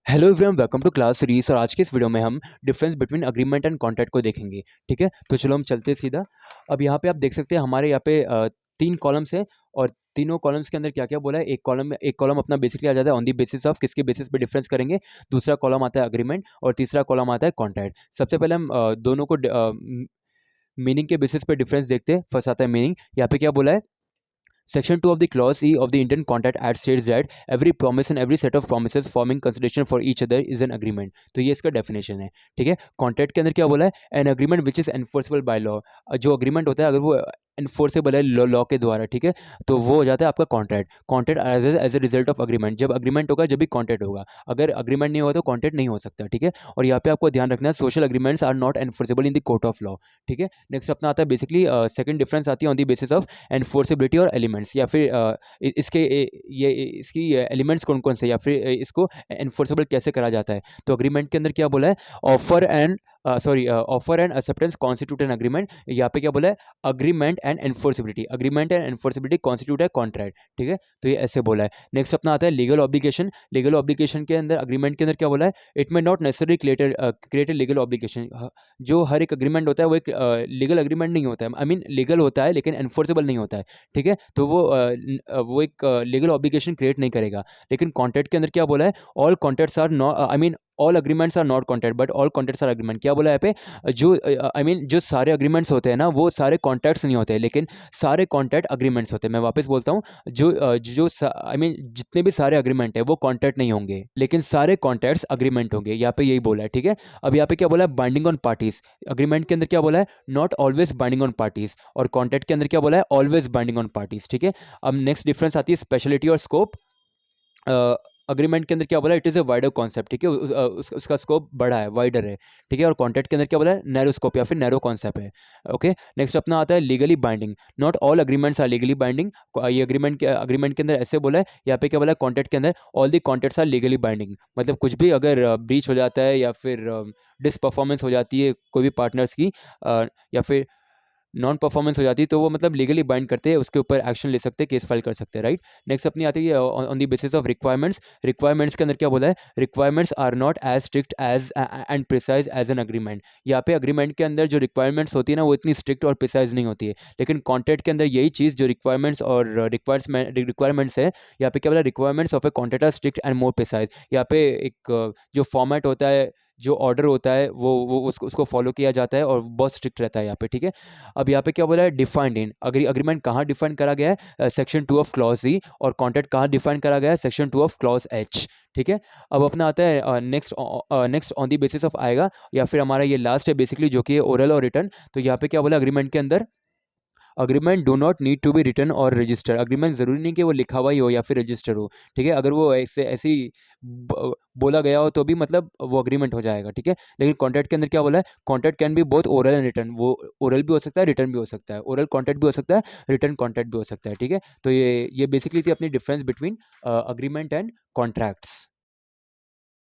Hello everyone, welcome to class series. और आज के इस वीडियो में हम difference between agreement and contract को देखेंगे। ठीक है, तो चलो हम चलते हैं सीधा। अब यहाँ पे आप देख सकते हैं हमारे यहाँ पे तीन कॉलम्स हैं और तीनों कॉलम्स के अंदर क्या क्या बोला है। एक कॉलम अपना बेसिकली आ जाता है ऑन दी बेसिस ऑफ किसके बेसिस पे डिफरेंस करेंगे। दूसरा कॉलम आता है अग्रीमेंट और तीसरा कॉलम आता है कॉन्ट्रैक्ट। सबसे पहले हम दोनों को मीनिंग के बेसिस पे डिफरेंस देखते हैं। फर्स्ट आता है मीनिंग। यहाँ पे क्या बोला है, Section 2 of the Clause E of the Indian Contract Act states that every promise and every set of promises forming consideration for each other is an agreement। तो ये इसका डेफिनेशन है। ठीक है, कॉन्ट्रैक्ट के अंदर क्या बोला है, an agreement which is enforceable by law. जो अग्रीमेंट होता है अगर वो एनफोर्सेबल है लॉ के द्वारा, ठीक है, तो वो हो जाता है आपका contract. Contract as a result of agreement, जब अग्रीमेंट होगा जब भी कॉन्ट्रैक्ट होगा। अगर अग्रीमेंट नहीं होगा तो कॉन्ट्रैक्ट नहीं हो सकता। ठीक है, और यहाँ पे आपको ध्यान रखना है social agreements are not enforceable in the court of law. ठीक है, नेक्स्ट अपना आता है बेसिकली सेकंड डिफरेंस आती है on the basis of enforceability और एलिमेंट्स, या फिर इसकी एलिमेंट्स कौन कौन से, या फिर इसको एनफोर्सेबल कैसे करा जाता है। तो अग्रीमेंट के अंदर क्या बोला है, offer and offer and acceptance constitute N agreement. यहाँ पे क्या बोला है, अग्रीमेंट एंड एनफोर्सिबिलिटी कॉन्स्टिट्यूट है कॉन्ट्रैक्ट। ठीक है, तो ये ऐसे बोला है। नेक्स्ट अपना आता है लीगल ऑब्लिगेशन। लीगल ऑब्लिगेशन के अंदर अग्रीमेंट के अंदर क्या बोला है, it may not necessary create a legal obligation. जो हर एक अग्रीमेंट होता है वो एक लीगल अग्रीमेंट नहीं होता है, आई मीन लीगल होता है लेकिन एनफोर्सेबल नहीं होता है। ठीक है, तो वो एक लीगल ऑब्लिगेशन क्रिएट नहीं करेगा। लेकिन कॉन्ट्रैक्ट के अंदर क्या बोला है, all contracts are not, I mean all agreements are not contract but all contracts are agreement. क्या बोला है यहाँ पे, जो आई मीन जो सारे अग्रीमेंट्स होते हैं ना वो सारे कॉन्ट्रैक्ट्स नहीं होते, लेकिन सारे कॉन्ट्रैक्ट अग्रीमेंट्स होते हैं। मैं वापस बोलता हूँ, जो आई मीन जितने भी सारे अग्रीमेंट है वो कॉन्ट्रैक्ट नहीं होंगे, लेकिन सारे कॉन्ट्रैक्ट्स अग्रीमेंट होंगे। यहाँ पे यही बोला है। ठीक है, अब यहाँ पे क्या बोला है, बाइंडिंग ऑन पार्टीज। अग्रीमेंट के अंदर क्या बोला है, not always binding on parties, और कॉन्ट्रैक्ट के अंदर क्या बोला है, ऑलवेज बाइंडिंग ऑन पार्टीज। ठीक है, अब नेक्स्ट डिफरेंस आती है स्पेशलिटी और स्कोप। अग्रीमेंट के अंदर क्या बोला है, it is a wider concept. ठीक है, उसका स्कोप बड़ा है, वाइडर है। ठीक है, और कॉन्ट्रैक्ट के अंदर क्या बोला है, नैरो स्कोप या फिर नैरो कॉन्सेप्ट है। ओके, नेक्स्ट अपना आता है legally binding. Not all agreements are legally binding. ये अग्रीमेंट के अंदर ऐसे बोला है। यहाँ पे क्या बोला है, कॉन्ट्रैक्ट के अंदर all the contracts are legally binding. मतलब कुछ भी अगर ब्रीच हो जाता है या फिर डिसपरफॉर्मेंस हो जाती है कोई भी पार्टनर्स की, या फिर नॉन परफॉर्मेंस हो जाती है, तो वो मतलब लीगली बाइंड करते हैं, उसके ऊपर एक्शन ले सकते हैं, केस फाइल कर सकते हैं। राइट, नेक्स्ट अपनी आती है on the basis of requirements. Requirements के अंदर क्या बोला है, requirements are not as strict as and precise as an agreement. यहाँ पे अग्रीमेंट के अंदर जो रिक्वायरमेंट्स होती है ना वो इतनी स्ट्रिक्ट और प्रिसाइज नहीं होती है, लेकिन कॉन्ट्रैक्ट के अंदर यही चीज़ जो रिक्वायरमेंट्स और रिक्वायरमेंट्स है, यहाँ पे क्या बोला, requirements of a contract are strict and more precise. यहाँ पे एक जो फॉर्मेट होता है, जो ऑर्डर होता है वो उसको फॉलो किया जाता है और बहुत स्ट्रिक्ट रहता है यहाँ पे। ठीक है, अब यहाँ पे क्या बोला है, डिफाइंड इन अग्रीमेंट कहाँ डिफाइन करा गया है, सेक्शन 2 ऑफ क्लॉज ई, और कॉन्ट्रैक्ट कहाँ डिफाइन करा गया है, सेक्शन 2 ऑफ क्लॉज एच। ठीक है, अब अपना आता है next on the basis of आएगा, या फिर हमारा ये लास्ट है बेसिकली जो कि है ओरल और रिटर्न। तो यहाँ पे क्या बोला, अग्रीमेंट के अंदर agreement do not need to be written और रजिस्टर। अग्रीमेंट ज़रूरी नहीं कि वो लिखा हुआ ही हो या फिर रजिस्टर हो। ठीक है, अगर वो ऐसी बोला गया हो तो भी मतलब वो अग्रीमेंट हो जाएगा। ठीक है, लेकिन कॉन्ट्रैक्ट के अंदर क्या बोला है, contract can be both oral and return. वो ओरल भी हो सकता है, रिटर्न भी हो सकता है, ओरल कॉन्ट्रैक्ट भी हो सकता है, रिटर्न कॉन्ट्रैक्ट भी हो सकता है। ठीक है, तो ये बेसिकली थी अपनी difference between agreement and contracts.